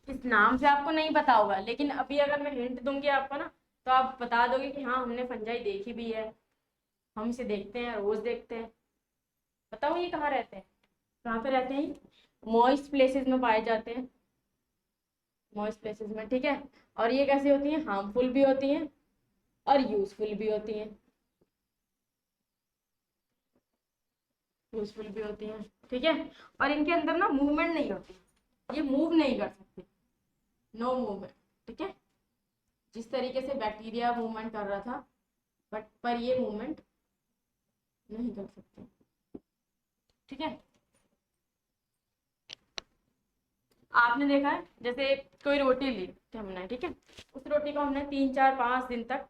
इस नाम से आपको नहीं पता होगा, लेकिन अभी अगर मैं हिंट दूंगी आपको ना, तो आप बता दोगे कि हाँ हमने फंजाई देखी भी है, हम इसे देखते हैं, रोज देखते हैं। बताओ ये कहाँ रहते हैं, कहाँ पे रहते हैं, मॉइस्ट प्लेसेस में पाए जाते हैं, मॉइस्ट प्लेसेस में, ठीक है। और ये कैसी होती हैं, हार्मफुल भी होती हैं और यूजफुल भी होती हैं, यूजफुल भी होती हैं, ठीक है। और इनके अंदर ना मूवमेंट नहीं होती, ये मूव नहीं कर सकते, नो मूवमेंट, ठीक है। जिस तरीके से बैक्टीरिया मूवमेंट कर रहा था, बट पर ये मूवमेंट नहीं कर सकते, ठीक है। आपने देखा है, जैसे कोई रोटी ली थी हमने, ठीक है, उस रोटी को हमने 3 4 5 दिन तक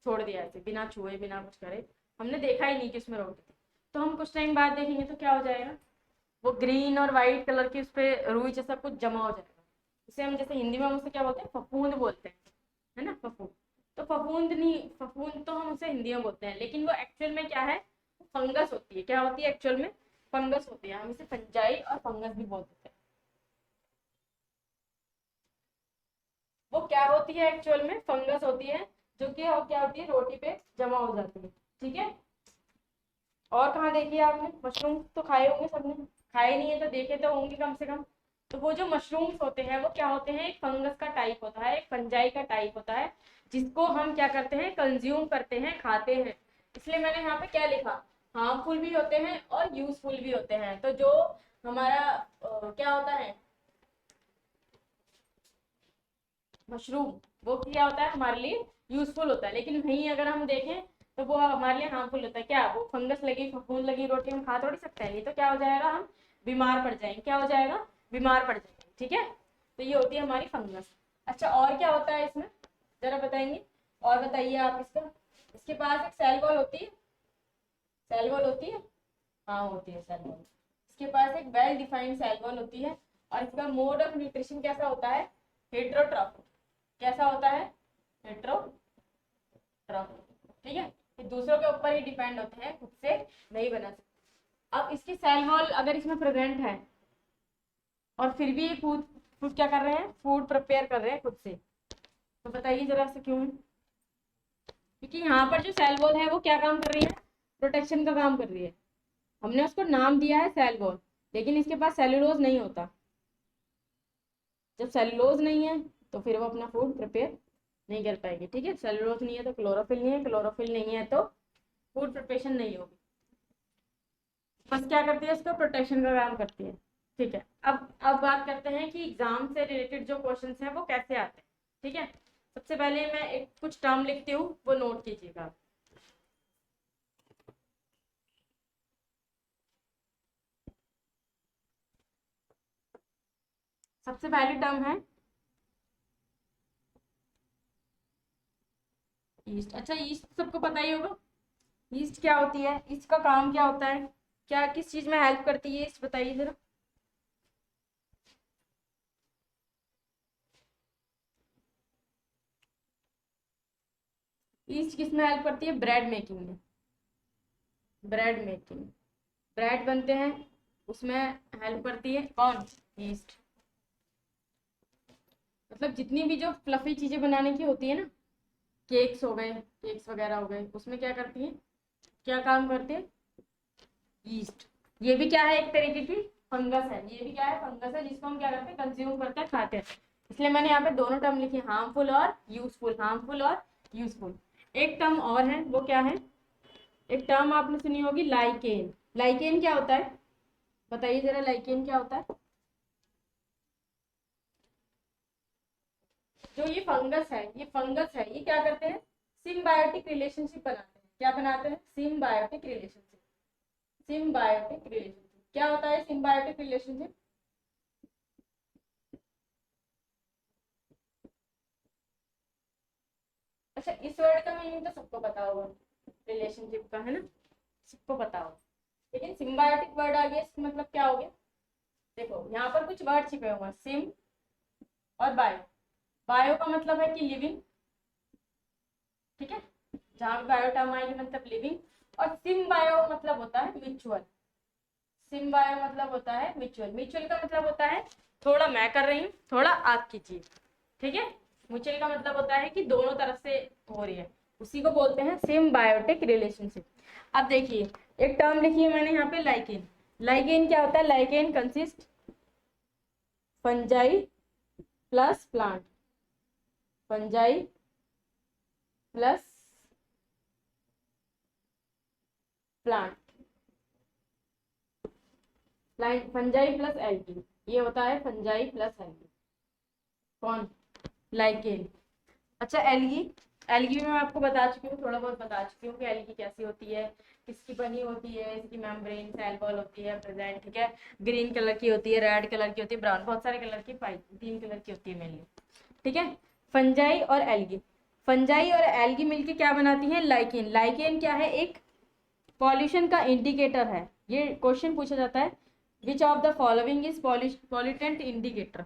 छोड़ दिया ऐसे, बिना छुए बिना कुछ करे, हमने देखा ही नहीं कि उसमें रोटी थी। तो हम कुछ टाइम बाद देखेंगे तो क्या हो जाएगा, वो ग्रीन और वाइट कलर की उस पर रुई जैसा कुछ जमा हो जाएगा, उसे हम जैसे हिंदी में हम उसे क्या बोलते हैं, फफूंद बोलते हैं, है ना, फफूंद। तो फफूंद नहीं, फफूंद तो हम उसे हिंदी में बोलते हैं, लेकिन वो एक्चुअल में क्या है, फंगस होती है। क्या होती है एक्चुअल में, फंगस होती है, हम इसे फंजाई और फंगस भी बोल देते हैं। वो क्या होती है एक्चुअल में, फंगस होती है, जो कि क्या होती है, रोटी पे जमा हो जाती है। ठीक है, और कहाँ देखी है आपने, मशरूम तो खाए होंगे सबने, खाए नहीं है तो देखे तो होंगे कम से कम। तो वो जो मशरूम्स होते हैं वो क्या होते हैं, एक फंगस का टाइप होता है, एक फंजाई का टाइप होता है, जिसको हम क्या करते हैं, कंज्यूम करते हैं, खाते हैं। इसलिए मैंने यहाँ पे क्या लिखा, हार्मफुल भी होते हैं और यूजफुल भी होते हैं। तो जो हमारा क्या होता है मशरूम, वो क्या होता है हमारे लिए यूजफुल होता है, लेकिन वहीं अगर हम देखें तो वो हमारे लिए हार्मफुल होता है। क्या वो फंगस लगी, फफूंद लगी रोटी हम खा थोड़ी सकते हैं, ये तो क्या हो जाएगा, हम बीमार पड़ जाएंगे। क्या हो जाएगा, बीमार पड़ जाएंगे। ठीक है, तो ये होती है हमारी फंगस। अच्छा, और क्या होता है इसमें, जरा बताएंगे, और बताइए आप इसका। इसके पास एक सेल वॉल होती है, सेल वॉल होती है, हाँ होती है सेल वॉल। इसके पास एक वेल डिफाइंड सेल वॉल होती है, और इसका मोड ऑफ न्यूट्रिशन कैसा होता है, हेट्रोट्रॉफिक। कैसा होता है, हेट्रोट्रॉफिक। ठीक है, ये दूसरों के ऊपर ही डिपेंड होते हैं, खुद से नहीं बना सकते। अब इसकी सेल वॉल अगर इसमें प्रेजेंट है और फिर भी ये फूड फूड क्या कर रहे हैं, फूड प्रिपेयर कर रहे हैं खुद से, तो बताइए जरा से क्यों है। क्योंकि यहाँ पर जो सेल वॉल है वो क्या काम कर रही है, प्रोटेक्शन का काम कर रही है। हमने उसको नाम दिया है सेल वॉल, लेकिन इसके पास सेलुलोज नहीं होता। जब सेलुलोज नहीं है तो फिर वो अपना फूड प्रिपेयर नहीं कर पाएगी। ठीक है, सेलुलोज नहीं है तो क्लोरोफिल नहीं है, क्लोरोफिल नहीं है तो फूड प्रिपरेशन नहीं होगी। बस क्या करती है, इसको प्रोटेक्शन का काम करती है। ठीक है, अब बात करते हैं कि एग्जाम से रिलेटेड जो क्वेश्चंस हैं वो कैसे आते हैं। ठीक है, सबसे पहले मैं एक कुछ टर्म लिखती हूँ, वो नोट कीजिएगा। सबसे पहली टर्म है ईस्ट। अच्छा, ईस्ट सबको पता ही होगा, ईस्ट क्या होती है, ईस्ट का काम क्या होता है, क्या किस चीज में हेल्प करती है ईस्ट, बताइए जरा। ईस्ट किस में हेल्प करती है, ब्रेड मेकिंग में। ब्रेड मेकिंग, ब्रेड बनते हैं उसमें हेल्प करती है कौन, ईस्ट। मतलब जितनी भी जो फ्लफी चीजें बनाने की होती है ना, केक्स हो गए, केक्स वगैरह हो गए, उसमें क्या करती है, क्या काम करती है, यीस्ट। ये भी क्या है, एक तरीके की फंगस है, ये भी क्या है, फंगस है, जिसको हम क्या करते हैं, कंज्यूम करते हैं, खाते हैं। इसलिए मैंने यहाँ पे दोनों टर्म लिखी, हार्मफुल और यूजफुल, हार्मफुल और यूजफुल। एक टर्म और है, वो क्या है, एक टर्म आपने सुनी होगी, लाइकेन। लाइकेन क्या होता है, बताइए जरा, लाइकेन क्या होता है। जो ये फंगस है, ये फंगस है, ये क्या करते हैं, सिम्बायोटिक रिलेशनशिप बनाते हैं। क्या बनाते हैं, सिम्बायोटिक रिलेशनशिप। सिम्बायोटिक रिलेशनशिप क्या होता है, सिम्बायोटिक रिलेशनशिप। अच्छा, इस वर्ड का मीनिंग तो सबको पता होगा, रिलेशनशिप का, है ना, सबको पता होगा। लेकिन सिम्बायोटिक वर्ड आ गया, इसका मतलब क्या हो गया, देखो यहाँ पर कुछ वर्ड छिपे हुए हैं, सिम और बायो। बायो का मतलब है कि लिविंग, ठीक है, जहां भी बायो टर्म आएगी मतलब लिविंग। और सिम बायो मतलब होता है म्यूचुअल। सिम बायो मतलब होता है म्यूचुअल। म्यूचुअल का मतलब होता है थोड़ा मैं कर रही हूँ, थोड़ा आप कीजिए। ठीक है, म्यूचुअल का मतलब होता है कि दोनों तरफ से हो रही है, उसी को बोलते हैं सिम्बायोटिक रिलेशनशिप। अब देखिए, एक टर्म लिखी है मैंने यहाँ पे, लाइकेन। लाइकेन क्या होता है, lichen consist fungi plus plant, fungi plus plant, fungi plus algae, ये होता है फंजाई प्लस एल्गी। कौन, लाइकेन। अच्छा, एल्गी, एल्गी में मैं आपको बता चुकी हूँ, थोड़ा बहुत बता चुकी हूँ कि एल्गी कैसी होती है, किसकी बनी होती है, इसकी मेम्ब्रेन सेल वॉल होती है प्रेजेंट। ठीक है, ग्रीन कलर की होती है, रेड कलर की होती है, ब्राउन, बहुत सारे कलर की पाई, 3 कलर की होती है मेनली। ठीक है, फंजाई और एल्गी, फंजाई और एल्गी मिलके क्या बनाती है, लाइकेन। लाइकेन क्या है, एक पॉल्यूशन का इंडिकेटर है। ये क्वेश्चन पूछा जाता है, which of the following is pollutant indicator.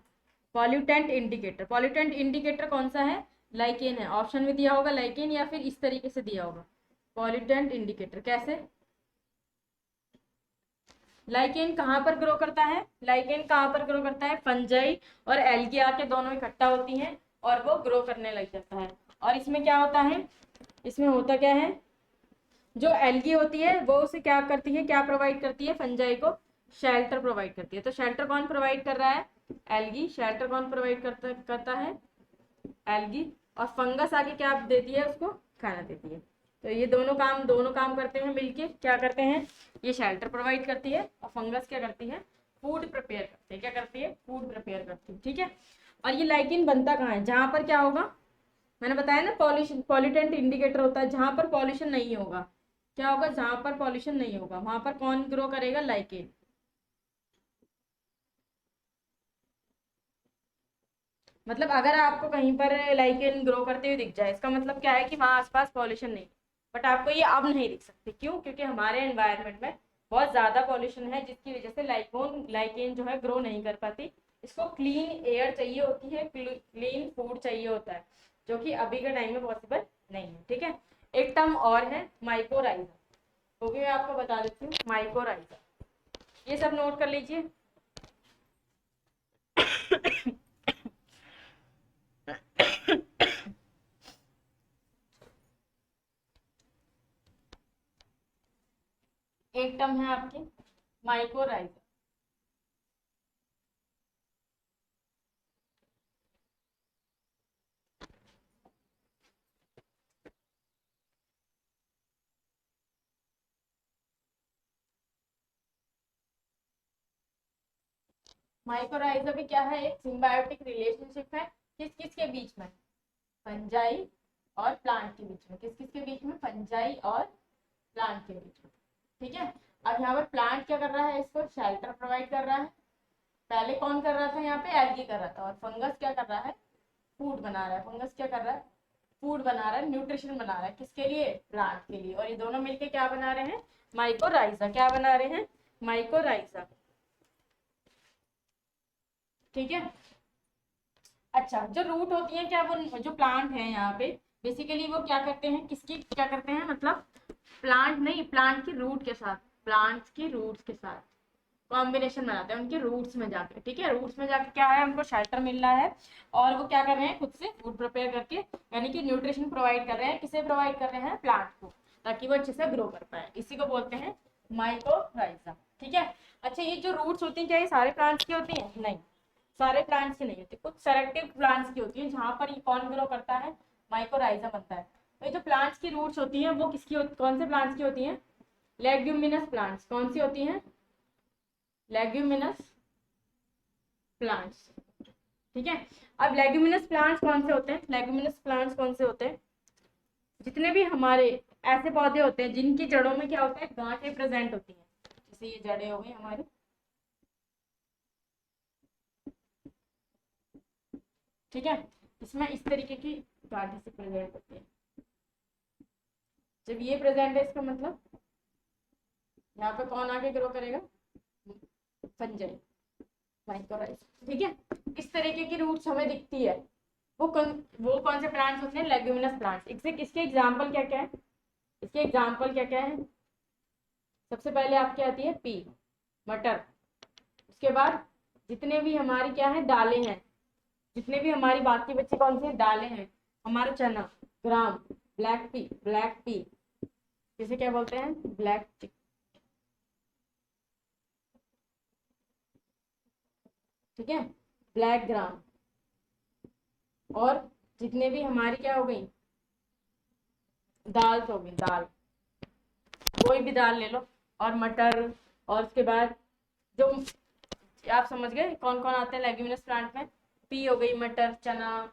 Pollutant indicator, pollutant indicator कौन सा है, लाइकेन है। ऑप्शन में दिया होगा लाइकेन, या फिर इस तरीके से दिया होगा, पॉल्यूटेंट इंडिकेटर। कैसे, लाइकेन कहाँ पर ग्रो करता है, लाइकेन कहाँ पर ग्रो करता है, फंजाई और एल्गी आके दोनों इकट्ठा होती हैं और वो ग्रो करने लग जाता है। और इसमें क्या होता है, इसमें होता क्या है, जो एल्गी होती है वो उसे क्या करती है, क्या प्रोवाइड करती है, फंजाई को शेल्टर प्रोवाइड करती है। तो शेल्टर कौन प्रोवाइड कर रहा है, एल्गी। शेल्टर कौन प्रोवाइड करता है, एल्गी। और फंगस आके क्या देती है, उसको खाना देती है। तो ये दोनों काम करते हैं मिलके, क्या करते हैं, ये शेल्टर प्रोवाइड करती है और फंगस क्या करती है, फूड प्रिपेयर करती है। क्या करती है, फूड प्रिपेयर करती है। ठीक है। और ये लाइकिन बनता कहाँ है, जहां पर क्या होगा, मैंने बताया ना पॉल्यूशन, पॉल्यूटेंट इंडिकेटर होता है, जहां पर पॉल्यूशन नहीं होगा। क्या होगा, जहां पर पॉल्यूशन नहीं होगा वहां पर कौन ग्रो करेगा, लाइकेन। मतलब अगर आपको कहीं पर लाइकेन ग्रो करते हुए दिख जाए, इसका मतलब क्या है कि वहां आसपास पॉल्यूशन नहीं। बट आपको ये अब नहीं दिख सकती, क्यों, क्योंकि हमारे एनवायरनमेंट में बहुत ज्यादा पॉल्यूशन है, जिसकी वजह से लाइकेन जो है ग्रो नहीं कर पाती। इसको क्लीन एयर चाहिए होती है, क्लीन फूड चाहिए होता है, जो कि अभी के टाइम में पॉसिबल नहीं है। ठीक है। एक टर्म और है माइकोराइजा, वो भी मैं आपको बता देती हूँ, माइकोराइजा। ये सब नोट कर लीजिए। एक टर्म है आपकी माइकोराइजा। माइकोराइजा भी क्या है, एक सिम्बायोटिक रिलेशनशिप है, किस किस के बीच में, फंजाई और प्लांट के बीच में। किस किस के बीच में, फंजाई और प्लांट के बीच में। ठीक है। अब यहाँ पर प्लांट क्या कर रहा है, इसको शेल्टर प्रोवाइड कर रहा है। पहले कौन कर रहा था, यहाँ पे एल्गी कर रहा था। और फंगस क्या कर रहा है, फूड बना रहा है। फंगस क्या कर रहा है, फूड बना रहा है, न्यूट्रिशन बना रहा है, किसके लिए, प्लांट के लिए। और ये दोनों मिलके क्या बना रहे हैं, माइकोराइजा। क्या बना रहे हैं, माइकोराइजा। ठीक है। अच्छा, जो रूट होती है क्या, वो जो प्लांट है यहाँ पे बेसिकली वो क्या करते हैं, किसकी क्या करते हैं, मतलब प्लांट नहीं, प्लांट की रूट के साथ, प्लांट्स की रूट्स के साथ कॉम्बिनेशन बनाते हैं उनके रूट्स में जाके। ठीक है। रूट्स में जाके क्या है, उनको शेल्टर मिल रहा है और वो क्या कर रहे हैं, खुद से फूड प्रिपेयर करके, यानी कि न्यूट्रिशन प्रोवाइड कर रहे हैं। किसे प्रोवाइड कर रहे हैं, प्लांट को, ताकि वो अच्छे से ग्रो कर पाए। इसी को बोलते हैं माइकोराइजा। ठीक है। अच्छा, ये जो रूट्स होती हैं क्या ये सारे प्लांट्स की होती हैं, नहीं, सारे प्लांट्स की नहीं होती, कुछ सेलेक्टिव प्लांट्स की होती है, जहां पर ये कौन ग्रो करता है, माइकोराइजा बनता है। तो ये जो प्लांट्स की रूट्स होती हैं वो कौन से प्लांट्स की होती हैं, लेग्यूमिनस प्लांट्स। कौन सी होती हैं, लेग्यूमिनस प्लांट्स। ठीक है। अब लेग्यूमिनस प्लांट्स कौन से होते हैं, लेग्यूमिनस प्लांट्स कौन से होते हैं, जितने भी हमारे ऐसे पौधे होते हैं जिनकी जड़ों में क्या होता है, गांठें प्रेजेंट होती हैं। जैसे ये जड़ें हो गई हमारी, ठीक है, इसमें इस तरीके की गांठें से प्रेजेंट होती है। जब ये प्रेजेंट है इसका मतलब यहाँ पे कौन आके ग्रो करेगा, फंजाई, माइकोराइजा। ठीक है। इस तरीके की रूट्स हमें दिखती है। वो कौन से प्लांट्स होते हैं, लेग्यूमिनस प्लांट्स। इसके एग्जांपल क्या क्या है, इसके एग्जांपल क्या क्या है, सबसे पहले आपकी आती है पी, मटर। उसके बाद जितने भी हमारी क्या है, दालें हैं, जितने भी हमारी बाकी बच्चे कौन से दालें हैं, हमारा चना, ग्राम, ब्लैक पी, जिसे क्या बोलते हैं, ब्लैक चिक। ठीक है, ब्लैक ग्राम। और जितने भी हमारी क्या हो गई, दाल हो गई, दाल, कोई भी दाल ले लो, और मटर। और उसके बाद जो आप समझ गए कौन कौन आते हैं लेग्यूमिनस प्लांट में, पी हो गई, मटर, चना,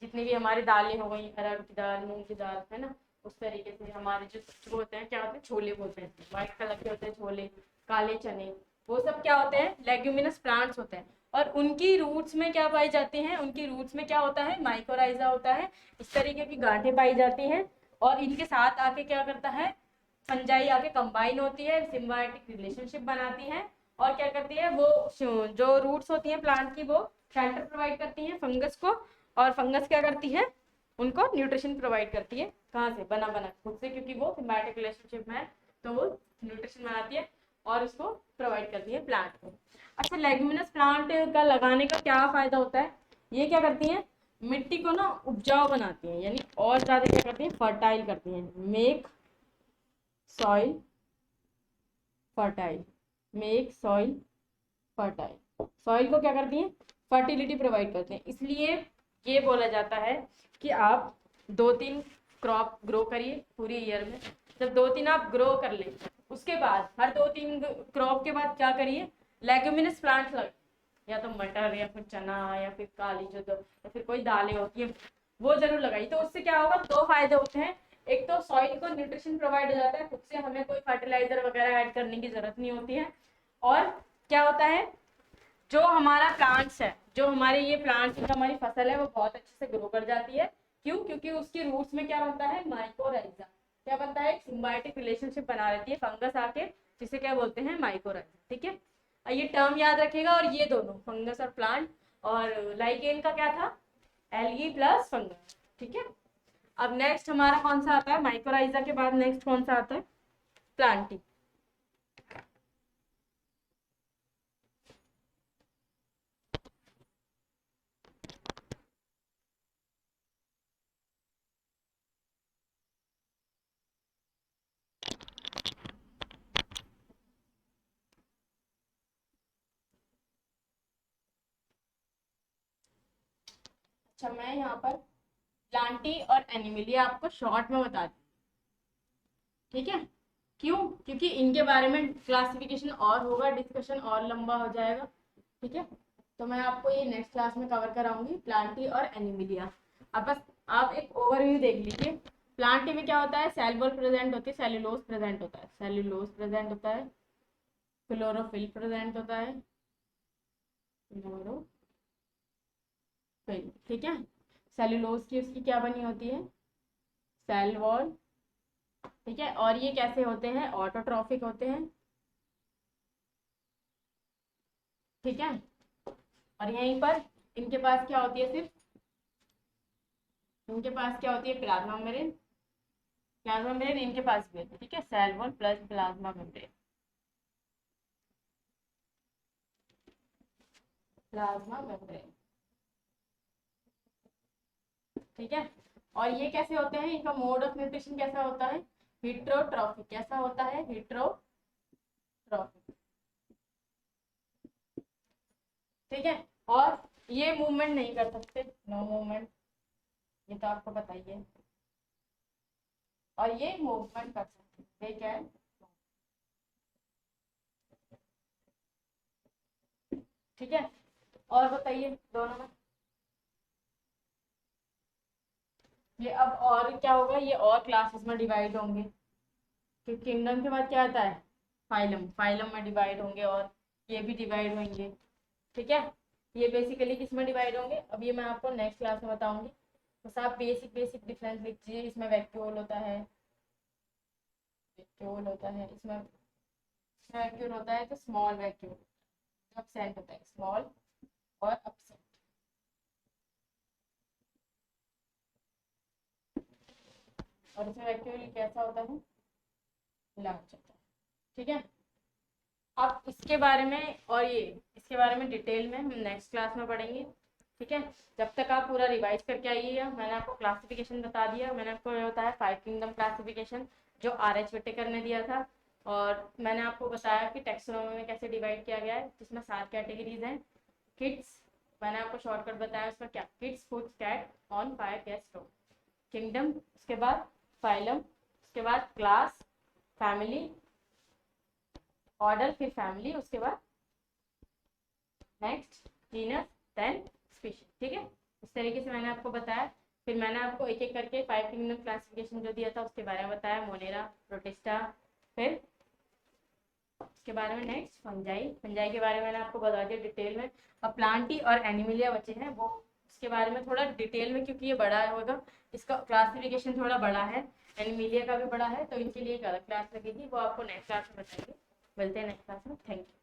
जितनी भी हमारी दालें हो गई, अरहर की दाल, मूंग की दाल, है ना। उस तरीके से हमारे जो होते हैं क्या होते हैं, छोले बोलते हैं, व्हाइट कलर के होते हैं छोले, काले चने, वो सब क्या होते हैं, लेग्यूमिनस प्लांट्स होते हैं। और उनकी रूट्स में क्या पाई जाती हैं, उनकी रूट्स में क्या होता है, माइकोराइजा होता है। इस तरीके की गांठें पाई जाती हैं और इनके साथ आके क्या करता है, फंजाई आके कंबाइन होती है, सिम्बायोटिक रिलेशनशिप बनाती है। और क्या करती है, वो जो रूट्स होती हैं प्लांट की वो शेल्टर प्रोवाइड करती हैं फंगस को। और फंगस क्या करती है, उनको न्यूट्रिशन प्रोवाइड करती है, कहाँ से, बना बना खुद से, क्योंकि वो सिम्बायोटिक रिलेशनशिप में है, तो वो न्यूट्रिशन बनाती है और उसको प्रोवाइड करती है प्लांट को। अच्छा, लेग्यूमिनस प्लांट का लगाने का क्या फायदा होता है, ये क्या करती हैं, मिट्टी को ना उपजाऊ बनाती हैं, यानी और ज्यादा क्या करती हैं, फर्टाइल करती हैं। Make soil fertile, make soil fertile, soil को क्या करती हैं, फर्टिलिटी प्रोवाइड करते हैं। इसलिए ये बोला जाता है कि आप 2-3 क्रॉप ग्रो करिए पूरी ईयर में। जब 2-3 आप ग्रो कर ले, उसके बाद हर 2-3 क्रॉप के बाद क्या करिए, लेग्यूमिनस प्लांट्स लग, या तो मटर या फिर चना या फिर काली जो या फिर कोई दालें होती है वो जरूर लगाइए। तो उससे क्या होगा, 2 फायदे होते हैं। एक तो सॉइल को न्यूट्रिशन प्रोवाइड हो जाता है, खुद से हमें कोई फर्टिलाइजर वगैरह ऐड करने की जरूरत नहीं होती है। और क्या होता है, जो हमारा प्लांट्स है, जो हमारे ये प्लांट्स जो हमारी फसल है वो बहुत अच्छे से ग्रो कर जाती है। क्यों? क्योंकि उसकी रूट्स में क्या बनता है, माइकोराइजा। क्या बनता है, एक सिम्बायोटिक रिलेशनशिप बना रहती है फंगस आके, जिसे क्या बोलते हैं, माइकोराइजा। ठीक है, ये टर्म याद रखिएगा। और ये दोनों फंगस और प्लांट, और लाइकेन का क्या था, एल्गी प्लस फंगस। ठीक है, अब नेक्स्ट हमारा कौन सा आता है, माइकोराइजा के बाद नेक्स्ट कौन सा आता है, प्लांटी। अच्छा, मैं यहाँ पर प्लांटी और एनिमिलिया आपको शॉर्ट में बता दी। ठीक है, क्यों? क्योंकि इनके बारे में क्लासिफिकेशन और होगा, डिस्कशन और लंबा हो जाएगा। ठीक है, तो मैं आपको ये नेक्स्ट क्लास में कवर कराऊंगी, प्लांटी और एनिमिलिया। अब बस आप एक ओवरव्यू देख लीजिए। प्लांटी में क्या होता है, सेल वॉल प्रेजेंट होती है, सेल्यूलोज प्रेजेंट होता है, सेल्यूलोज प्रेजेंट होता है, क्लोरोफिल प्रेजेंट होता है, क्लोरोफिल। ठीक है, सेल्यूलोज की उसकी क्या बनी होती है, सेल वॉल। ठीक है, और ये कैसे होते हैं, ऑटोट्रॉफिक होते हैं। ठीक है, और यहीं पर इनके पास क्या होती है, सिर्फ इनके पास क्या होती है, प्लाज्मा मेम्ब्रेन। प्लाज्मा मेम्ब्रेन इनके पास भी है। ठीक है, cell wall plus plasma membrane, plasma membrane. ठीक है, और ये कैसे होते हैं, इनका मोड ऑफ न्यूट्रिशन कैसा होता है, हिट्रोट्रॉफिक। कैसा होता है, हिट्रोट्रॉफिक। ठीक है, और ये मूवमेंट नहीं कर सकते, नो मूवमेंट, ये तो आपको पता ही है। और ये मूवमेंट कर सकते, दे कैन। ठीक है, और बताइए दोनों में ये अब और क्या होगा, ये और क्लासेस में डिवाइड होंगे। कि किंगडम के बाद क्या आता है, फाइलम। फाइलम में डिवाइड होंगे, और ये भी डिवाइड होंगे। ठीक है, ये बेसिकली किस में डिवाइड होंगे, अब ये मैं आपको नेक्स्ट क्लास में बताऊंगी। बस आप बेसिक बेसिक डिफरेंस लिख लीजिए। इसमें वैक्यूल होता है, वैक्यूल होता है, इसमें वैक्यूल होता है तो स्मॉल वैक्यूल, अपसेंट होता है स्मॉल और अपसेंट। और इसमें वैक्यूल कैसा होता है, लार्ज होता है। ठीक है, अब इसके बारे में और ये इसके बारे में डिटेल में हम नेक्स्ट क्लास में पढ़ेंगे। ठीक है, जब तक आप पूरा रिवाइज करके आइएगा। मैंने आपको क्लासिफिकेशन बता दिया, मैंने आपको ये बताया 5 किंगडम क्लासिफिकेशन जो RH विटेकर ने दिया था। और मैंने आपको बताया कि टैक्सोनॉमी में कैसे डिवाइड किया गया है, जिसमें 7 कैटेगरीज हैं। किड्स, मैंने आपको शॉर्टकट बताया उसका क्या, kids, food, cat, on, fire, gas, stove. Kingdom, उसके बाद फाइलम, उसके बाद क्लास, फैमिली, ऑर्डर, फिर फैमिली, उसके बाद नेक्स्ट जीनस, देन स्पीशीज। ठीक है, इस तरीके से मैंने आपको बताया। फिर मैंने आपको एक एक करके 5 किंगडम क्लासिफिकेशन जो दिया था उसके बारे में बताया, मोनेरा, प्रोटिस्टा। फिर उसके बारे में नेक्स्ट फंजाई, फंजाई के बारे में मैंने आपको बता दिया डिटेल में। अब प्लांटी और एनिमिलिया बचे हैं, वो उसके बारे में थोड़ा डिटेल में, क्योंकि ये बड़ा होगा, इसका क्लासिफिकेशन थोड़ा बड़ा है, एनिमिलिया का भी बड़ा है, तो इनके लिए एक अलग क्लास लगेगी, वो आपको नेक्स्ट क्लास में बताएंगे। मिलते हैं नेक्स्ट क्लास में, थैंक यू।